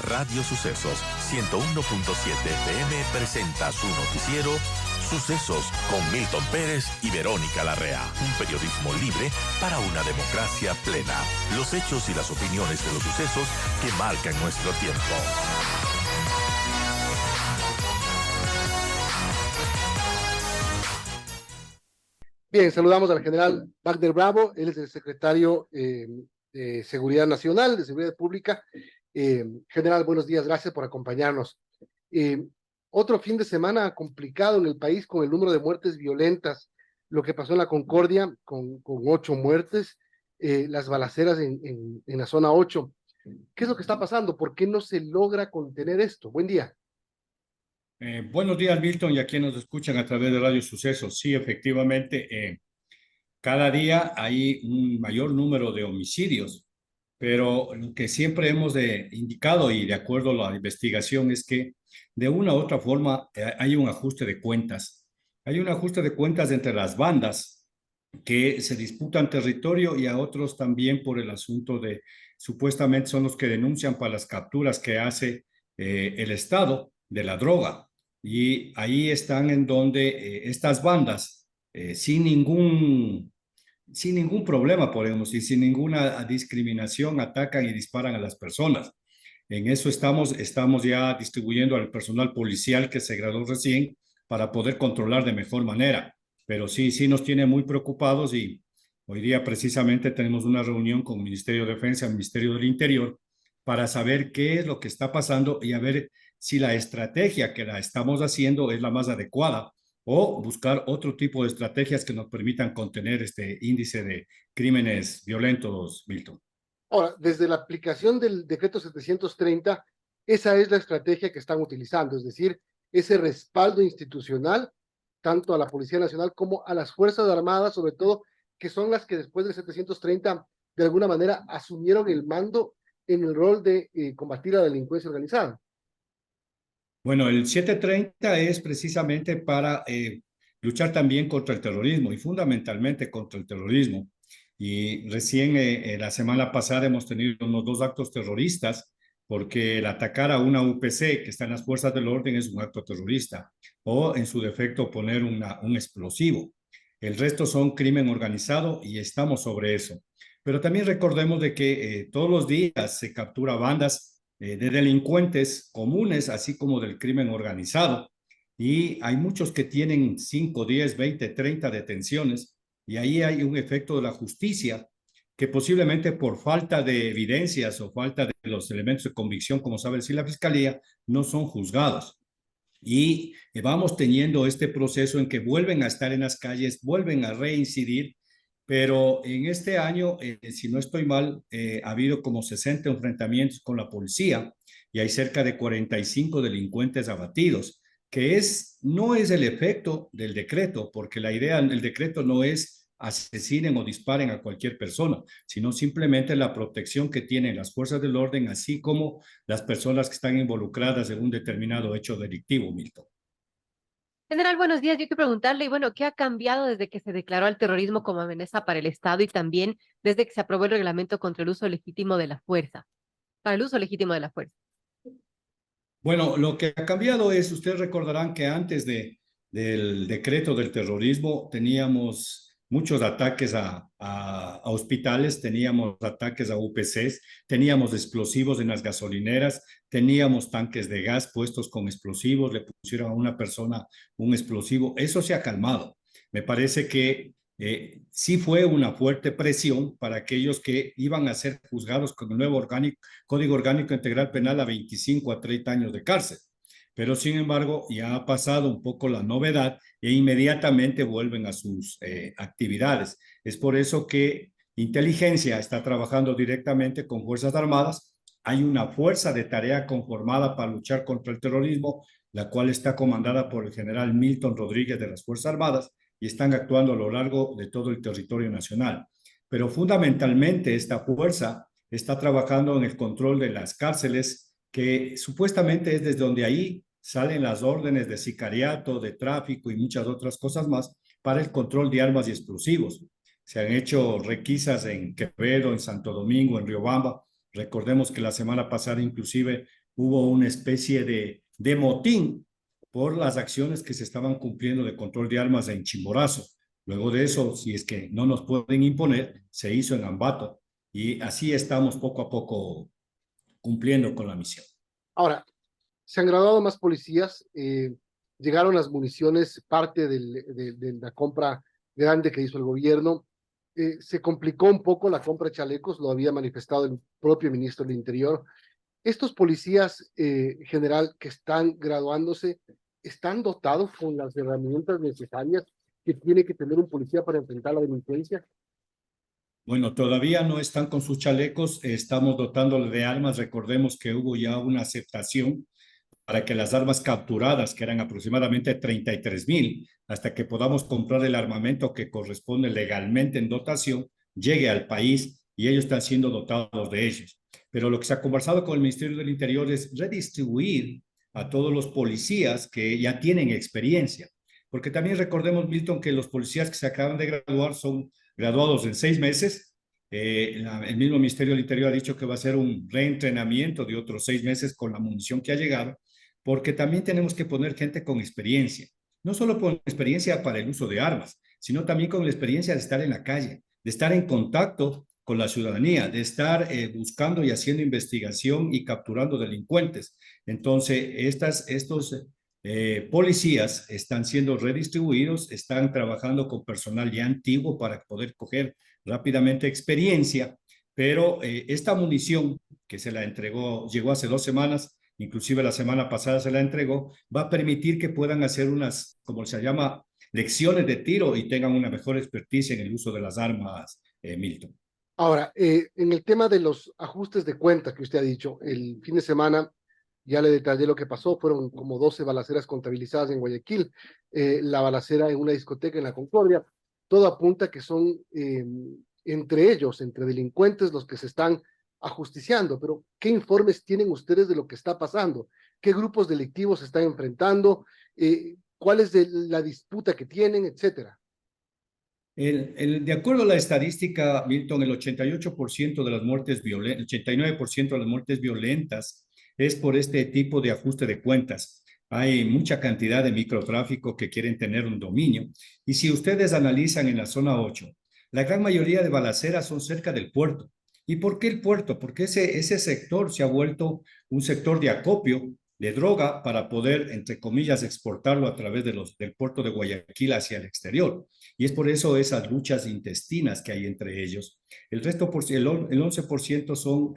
Radio Sucesos 101.7 FM presenta su noticiero Sucesos con Milton Pérez y Verónica Larrea. Un periodismo libre para una democracia plena. Los hechos y las opiniones de los sucesos que marcan nuestro tiempo. Bien, saludamos al general Wagner Bravo, él es el secretario de Seguridad Nacional, de Seguridad Pública. General, buenos días, gracias por acompañarnos. Otro fin de semana complicado en el país con el número de muertes violentas, lo que pasó en la Concordia con 8 muertes, las balaceras en la zona 8. ¿Qué es lo que está pasando? ¿Por qué no se logra contener esto? Buen día. Buenos días, Milton, y a quienes nos escuchan a través de Radio Sucesos. Sí, efectivamente, cada día hay un mayor número de homicidios, pero lo que siempre hemos indicado y de acuerdo a la investigación es que de una u otra forma hay un ajuste de cuentas. Hay un ajuste de cuentas entre las bandas que se disputan territorio y a otros también por el asunto de, supuestamente son los que denuncian para las capturas que hace el Estado de la droga. Y ahí están en donde estas bandas, sin ningún problema, podemos decir, sin ninguna discriminación, atacan y disparan a las personas. En eso estamos ya distribuyendo al personal policial que se graduó recién para poder controlar de mejor manera. Pero sí nos tiene muy preocupados y hoy día precisamente tenemos una reunión con el Ministerio de Defensa, el Ministerio del Interior, para saber qué es lo que está pasando y a ver si la estrategia que la estamos haciendo es la más adecuada o buscar otro tipo de estrategias que nos permitan contener este índice de crímenes violentos, Milton. Ahora, desde la aplicación del decreto 730, esa es la estrategia que están utilizando, es decir, ese respaldo institucional, tanto a la Policía Nacional como a las Fuerzas Armadas, sobre todo, que son las que después del 730, de alguna manera, asumieron el mando en el rol de combatir la delincuencia organizada. Bueno, el 730 es precisamente para luchar también contra el terrorismo y fundamentalmente contra el terrorismo. Y recién la semana pasada hemos tenido unos 2 actos terroristas porque el atacar a una UPC que está en las fuerzas del orden es un acto terrorista o en su defecto poner un explosivo. El resto son crimen organizado y estamos sobre eso. Pero también recordemos de que todos los días se captura bandas de delincuentes comunes, así como del crimen organizado. Y hay muchos que tienen 5, 10, 20, 30 detenciones y ahí hay un efecto de la justicia que posiblemente por falta de evidencias o falta de los elementos de convicción, como sabe decir la Fiscalía, no son juzgados. Y vamos teniendo este proceso en que vuelven a estar en las calles, vuelven a reincidir, pero en este año, si no estoy mal, ha habido como 60 enfrentamientos con la policía y hay cerca de 45 delincuentes abatidos, que no es el efecto del decreto, porque la idea del decreto no es asesinen o disparen a cualquier persona, sino simplemente la protección que tienen las fuerzas del orden, así como las personas que están involucradas en un determinado hecho delictivo, Milton. General, buenos días. Yo quiero preguntarle, y bueno, ¿qué ha cambiado desde que se declaró al terrorismo como amenaza para el Estado y también desde que se aprobó el reglamento contra el uso legítimo de la fuerza? Para el uso legítimo de la fuerza. Bueno, lo que ha cambiado es, ustedes recordarán que antes del decreto del terrorismo teníamos muchos ataques a hospitales, teníamos ataques a UPCs, teníamos explosivos en las gasolineras, teníamos tanques de gas puestos con explosivos, le pusieron a una persona un explosivo. Eso se ha calmado. Me parece que sí fue una fuerte presión para aquellos que iban a ser juzgados con el nuevo Código Orgánico Integral Penal a 25 a 30 años de cárcel. Pero sin embargo, ya ha pasado un poco la novedad e inmediatamente vuelven a sus actividades. Es por eso que Inteligencia está trabajando directamente con Fuerzas Armadas. Hay una fuerza de tarea conformada para luchar contra el terrorismo, la cual está comandada por el general Milton Rodríguez de las Fuerzas Armadas y están actuando a lo largo de todo el territorio nacional. Pero fundamentalmente esta fuerza está trabajando en el control de las cárceles, que supuestamente es desde donde ahí salen las órdenes de sicariato, de tráfico y muchas otras cosas más para el control de armas y explosivos. Se han hecho requisas en Quevedo, en Santo Domingo, en Riobamba. Recordemos que la semana pasada inclusive hubo una especie de motín por las acciones que se estaban cumpliendo de control de armas en Chimborazo. Luego de eso, si es que no nos pueden imponer, se hizo en Ambato. Y así estamos poco a poco cumpliendo con la misión. Ahora, se han graduado más policías, llegaron las municiones, parte de la compra grande que hizo el gobierno. Se complicó un poco la compra de chalecos, lo había manifestado el propio ministro del Interior. Estos policías, general, que están graduándose, ¿están dotados con las herramientas necesarias que tiene que tener un policía para enfrentar la delincuencia? Bueno, todavía no están con sus chalecos, estamos dotándole de armas. Recordemos que hubo ya una aceptación para que las armas capturadas, que eran aproximadamente 33,000, hasta que podamos comprar el armamento que corresponde legalmente en dotación, llegue al país y ellos están siendo dotados de ellos. Pero lo que se ha conversado con el Ministerio del Interior es redistribuir a todos los policías que ya tienen experiencia. Porque también recordemos, Milton, que los policías que se acaban de graduar son graduados en 6 meses. El mismo Ministerio del Interior ha dicho que va a ser un reentrenamiento de otros 6 meses con la munición que ha llegado, porque también tenemos que poner gente con experiencia, no solo con experiencia para el uso de armas, sino también con la experiencia de estar en la calle, de estar en contacto con la ciudadanía, de estar buscando y haciendo investigación y capturando delincuentes. Entonces, estos policías están siendo redistribuidos, están trabajando con personal ya antiguo para poder coger rápidamente experiencia, pero esta munición que se la entregó, llegó hace 2 semanas, inclusive la semana pasada se la entregó, va a permitir que puedan hacer unas, como se llama, lecciones de tiro y tengan una mejor experticia en el uso de las armas, Milton. Ahora, en el tema de los ajustes de cuenta que usted ha dicho, el fin de semana ya le detallé lo que pasó, fueron como 12 balaceras contabilizadas en Guayaquil, la balacera en una discoteca en la Concordia, todo apunta que son entre ellos, entre delincuentes, los que se están ajusticiando, pero ¿qué informes tienen ustedes de lo que está pasando? ¿Qué grupos delictivos se están enfrentando? ¿Cuál es la disputa que tienen, etcétera? De acuerdo a la estadística, Milton, el 88% de las muertes violentas, el 89% de las muertes violentas es por este tipo de ajuste de cuentas. Hay mucha cantidad de microtráfico que quieren tener un dominio. Y si ustedes analizan en la zona 8, la gran mayoría de balaceras son cerca del puerto. ¿Y por qué el puerto? Porque ese sector se ha vuelto un sector de acopio de droga para poder, entre comillas, exportarlo a través del puerto de Guayaquil hacia el exterior. Y es por eso esas luchas intestinas que hay entre ellos. El resto, el 11% son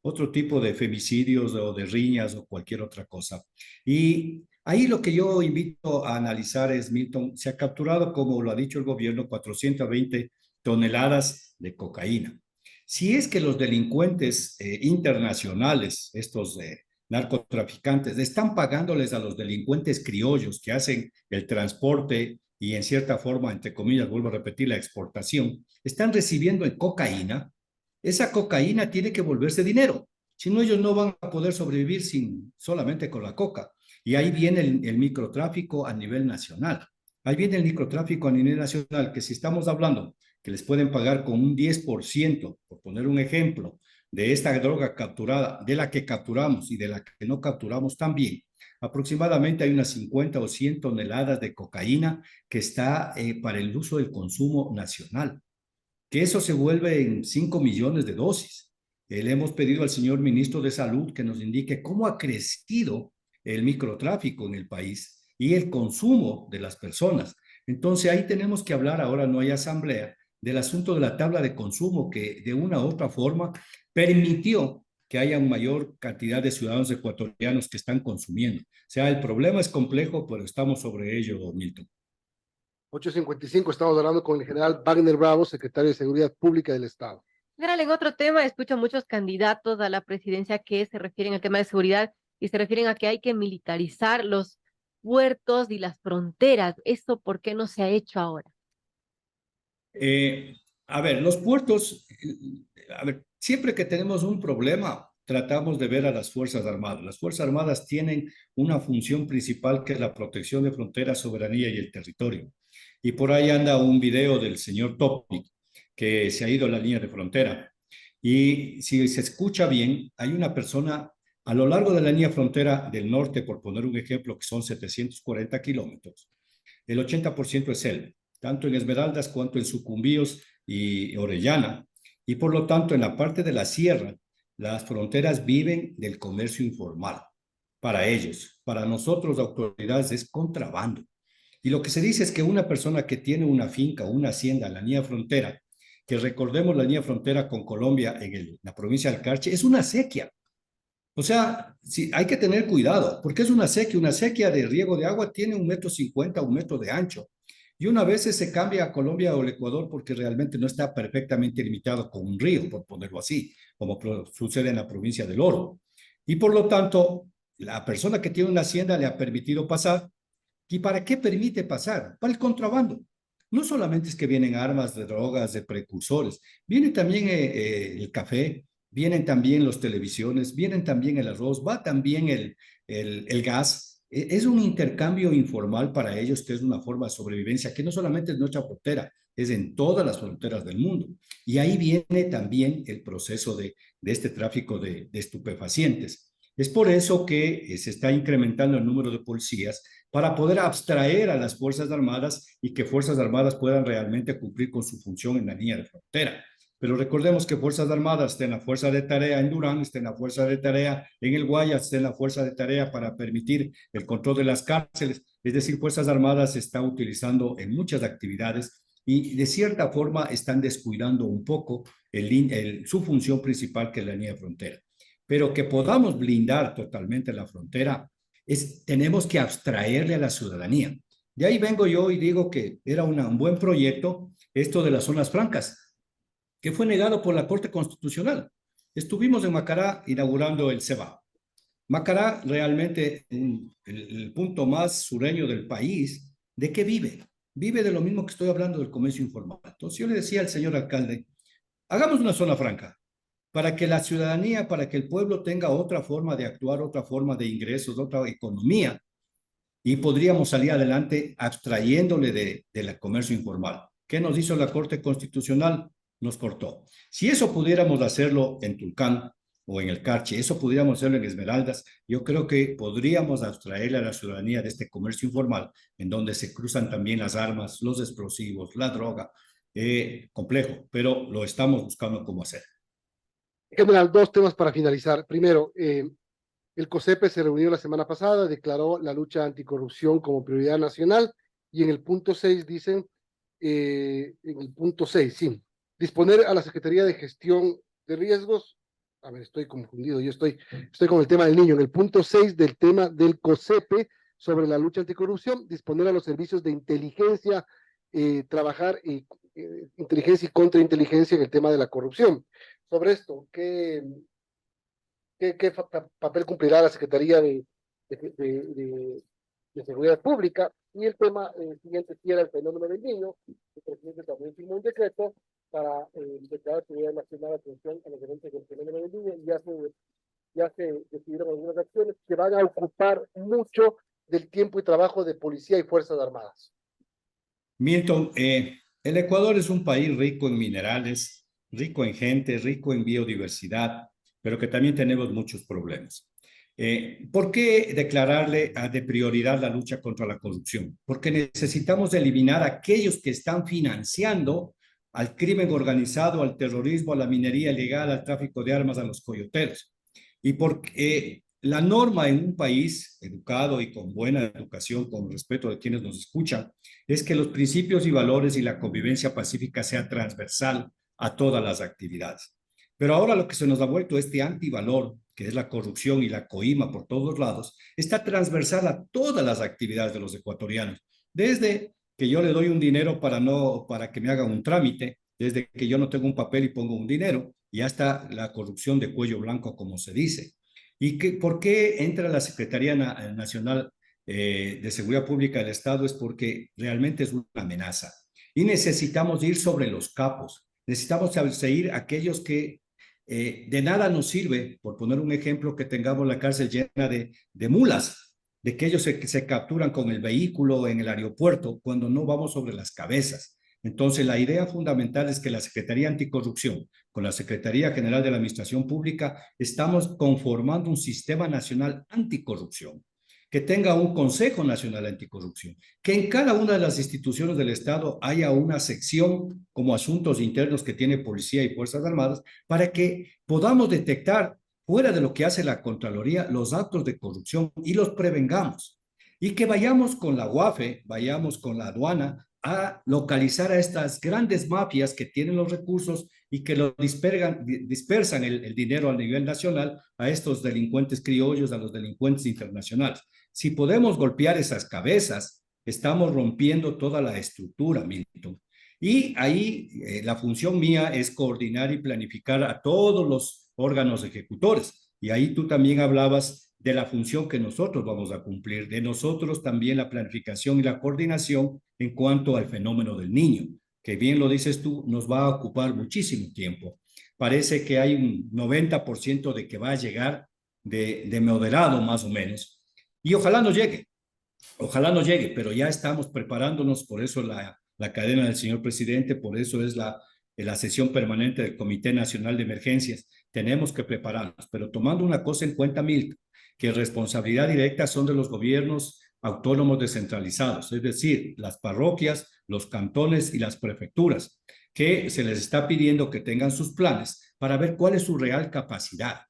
otro tipo de femicidios o de riñas o cualquier otra cosa. Y ahí lo que yo invito a analizar es, Milton, se ha capturado, como lo ha dicho el gobierno, 420 toneladas de cocaína. Si es que los delincuentes internacionales, estos narcotraficantes, están pagándoles a los delincuentes criollos que hacen el transporte y en cierta forma, entre comillas, vuelvo a repetir, la exportación, están recibiendo en cocaína, esa cocaína tiene que volverse dinero. Si no, ellos no van a poder sobrevivir solamente con la coca. Y ahí viene el microtráfico a nivel nacional. Ahí viene el microtráfico a nivel nacional, que si estamos hablando que les pueden pagar con un 10%, por poner un ejemplo, de esta droga capturada, de la que capturamos y de la que no capturamos también, aproximadamente hay unas 50 o 100 toneladas de cocaína que está para el uso del consumo nacional, que eso se vuelve en 5 millones de dosis. Le hemos pedido al señor ministro de Salud que nos indique cómo ha crecido el microtráfico en el país y el consumo de las personas. Entonces ahí tenemos que hablar, ahora no hay asamblea, del asunto de la tabla de consumo que de una u otra forma permitió que haya una mayor cantidad de ciudadanos ecuatorianos que están consumiendo. O sea, el problema es complejo, pero estamos sobre ello, Milton. 8:55, estamos hablando con el general Wagner Bravo, secretario de Seguridad Pública del Estado. General, en otro tema, escucho muchos candidatos a la presidencia que se refieren al tema de seguridad y se refieren a que hay que militarizar los puertos y las fronteras. ¿Esto por qué no se ha hecho ahora? A ver, los puertos, a ver, siempre que tenemos un problema, tratamos de ver a las Fuerzas Armadas. Las Fuerzas Armadas tienen una función principal que es la protección de fronteras, soberanía y el territorio. Y por ahí anda un video del señor Topic, que se ha ido a la línea de frontera. Y si se escucha bien, hay una persona A lo largo de la línea frontera del norte, por poner un ejemplo, que son 740 kilómetros, el 80% es selva, tanto en Esmeraldas cuanto en Sucumbíos y Orellana. Y por lo tanto, en la parte de la sierra, las fronteras viven del comercio informal. Para ellos, para nosotros, autoridades, es contrabando. Y lo que se dice es que una persona que tiene una finca o una hacienda en la línea frontera, que recordemos la línea frontera con Colombia en la provincia del Carchi, es una sequía. O sea, sí, hay que tener cuidado, porque es una sequía. Una sequía de riego de agua tiene 1,50 m, 1 metro de ancho. Y una vez se cambia a Colombia o el Ecuador porque realmente no está perfectamente limitado con un río, por ponerlo así, como sucede en la provincia del Oro. Y por lo tanto, la persona que tiene una hacienda le ha permitido pasar. ¿Y para qué permite pasar? Para el contrabando. No solamente es que vienen armas, de drogas, de precursores, viene también el café, vienen también los televisiones, vienen también el arroz, va también el gas. Es un intercambio informal para ellos que es una forma de sobrevivencia que no solamente es nuestra frontera, es en todas las fronteras del mundo. Y ahí viene también el proceso de este tráfico de estupefacientes. Es por eso que se está incrementando el número de policías para poder abstraer a las Fuerzas Armadas y que Fuerzas Armadas puedan realmente cumplir con su función en la línea de frontera. Pero recordemos que Fuerzas Armadas está en la Fuerza de Tarea en Durán, está en la Fuerza de Tarea en el Guayas, está en la Fuerza de Tarea para permitir el control de las cárceles. Es decir, Fuerzas Armadas se está utilizando en muchas actividades y de cierta forma están descuidando un poco su función principal, que es la línea de frontera. Pero que podamos blindar totalmente la frontera, tenemos que abstraerle a la ciudadanía. De ahí vengo yo y digo que era un buen proyecto esto de las zonas francas, que fue negado por la Corte Constitucional. Estuvimos en Macará inaugurando el CEBA. Macará realmente, el punto más sureño del país, ¿de qué vive? Vive de lo mismo que estoy hablando del comercio informal. Entonces yo le decía al señor alcalde, hagamos una zona franca, para que la ciudadanía, para que el pueblo tenga otra forma de actuar, otra forma de ingresos, otra economía, y podríamos salir adelante abstrayéndole del comercio informal. ¿Qué nos hizo la Corte Constitucional? Nos cortó. Si eso pudiéramos hacerlo en Tulcán o en el Carchi, eso pudiéramos hacerlo en Esmeraldas, yo creo que podríamos abstraerle a la ciudadanía de este comercio informal, en donde se cruzan también las armas, los explosivos, la droga, complejo, pero lo estamos buscando cómo hacer. General, dos temas para finalizar. Primero, el COSEPE se reunió la semana pasada, declaró la lucha anticorrupción como prioridad nacional y en el punto 6 dicen, en el punto 6, sí, disponer a la Secretaría de Gestión de Riesgos, a ver, estoy confundido, yo estoy con el tema del niño, en el punto 6 del tema del COSEPE sobre la lucha anticorrupción, disponer a los servicios de inteligencia, trabajar inteligencia y contrainteligencia en el tema de la corrupción. Sobre esto, ¿qué papel cumplirá la Secretaría de Seguridad Pública? Y el tema siguiente, si era el fenómeno del niño, el presidente también firmó un decreto para declarar prioridad nacional atención a los eventos del fenómeno del niño, y ya se decidieron algunas acciones que van a ocupar mucho del tiempo y trabajo de policía y Fuerzas Armadas. Milton, el Ecuador es un país rico en minerales, rico en gente, rico en biodiversidad, pero que también tenemos muchos problemas. ¿Por qué declararle de prioridad la lucha contra la corrupción? Porque necesitamos eliminar a aquellos que están financiando al crimen organizado, al terrorismo, a la minería ilegal, al tráfico de armas, a los coyoteros. Y porque la norma en un país educado y con buena educación, con respeto de quienes nos escuchan, es que los principios y valores y la convivencia pacífica sea transversal a todas las actividades. Pero ahora lo que se nos ha vuelto este antivalor, que es la corrupción y la coima por todos lados, está transversal a todas las actividades de los ecuatorianos. Desde que yo le doy un dinero para que me haga un trámite, desde que yo no tengo un papel y pongo un dinero, y hasta la corrupción de cuello blanco, como se dice. ¿Y por qué entra la Secretaría Nacional de Seguridad Pública del Estado? Es porque realmente es una amenaza. Y necesitamos ir sobre los capos. Necesitamos seguir aquellos que de nada nos sirve, por poner un ejemplo, que tengamos la cárcel llena de mulas, de que ellos se capturan con el vehículo en el aeropuerto cuando no vamos sobre las cabezas. Entonces, la idea fundamental es que la Secretaría Anticorrupción, con la Secretaría General de la Administración Pública, estamos conformando un sistema nacional anticorrupción, que tenga un Consejo Nacional Anticorrupción, que en cada una de las instituciones del Estado haya una sección como asuntos internos que tiene Policía y Fuerzas Armadas, para que podamos detectar, fuera de lo que hace la Contraloría, los actos de corrupción y los prevengamos. Y que vayamos con la UAFE, vayamos con la aduana, a localizar a estas grandes mafias que tienen los recursos y que lo dispersan el dinero a nivel nacional a estos delincuentes criollos, a los delincuentes internacionales. Si podemos golpear esas cabezas, estamos rompiendo toda la estructura, Milton. Y ahí la función mía es coordinar y planificar a todos los órganos ejecutores. Y ahí tú también hablabas de la función que nosotros vamos a cumplir, de nosotros también la planificación y la coordinación en cuanto al fenómeno del niño, que bien lo dices tú, nos va a ocupar muchísimo tiempo. Parece que hay un 90% de que va a llegar de moderado más o menos, y ojalá no llegue, pero ya estamos preparándonos, por eso la cadena del señor presidente, por eso es la sesión permanente del Comité Nacional de Emergencias. Tenemos que prepararnos, pero tomando una cosa en cuenta, Milton, que responsabilidad directa son de los gobiernos autónomos descentralizados, es decir, las parroquias, los cantones y las prefecturas, que se les está pidiendo que tengan sus planes para ver cuál es su real capacidad.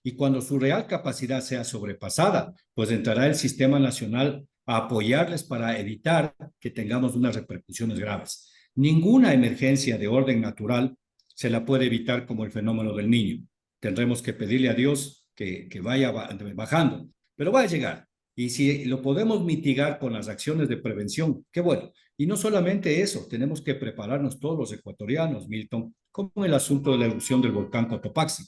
Y cuando su real capacidad sea sobrepasada, pues entrará el Sistema Nacional a apoyarles para evitar que tengamos unas repercusiones graves. Ninguna emergencia de orden natural se la puede evitar como el fenómeno del niño. Tendremos que pedirle a Dios que vaya bajando, pero va a llegar. Y si lo podemos mitigar con las acciones de prevención, qué bueno. Y no solamente eso, tenemos que prepararnos todos los ecuatorianos, Milton, como el asunto de la erupción del volcán Cotopaxi.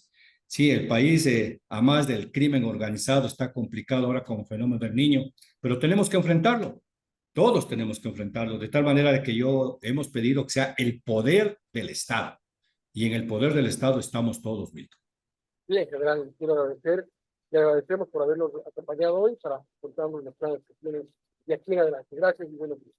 Sí, el país, a más del crimen organizado, está complicado ahora con el fenómeno del niño, pero tenemos que enfrentarlo. Todos tenemos que enfrentarlo, de tal manera de que hemos pedido que sea el poder del Estado. Y en el poder del Estado estamos todos, Milton. Bien, general, quiero agradecer. Le agradecemos por habernos acompañado hoy para contarnos los planes que tienen de aquí en adelante. Gracias y buenos días.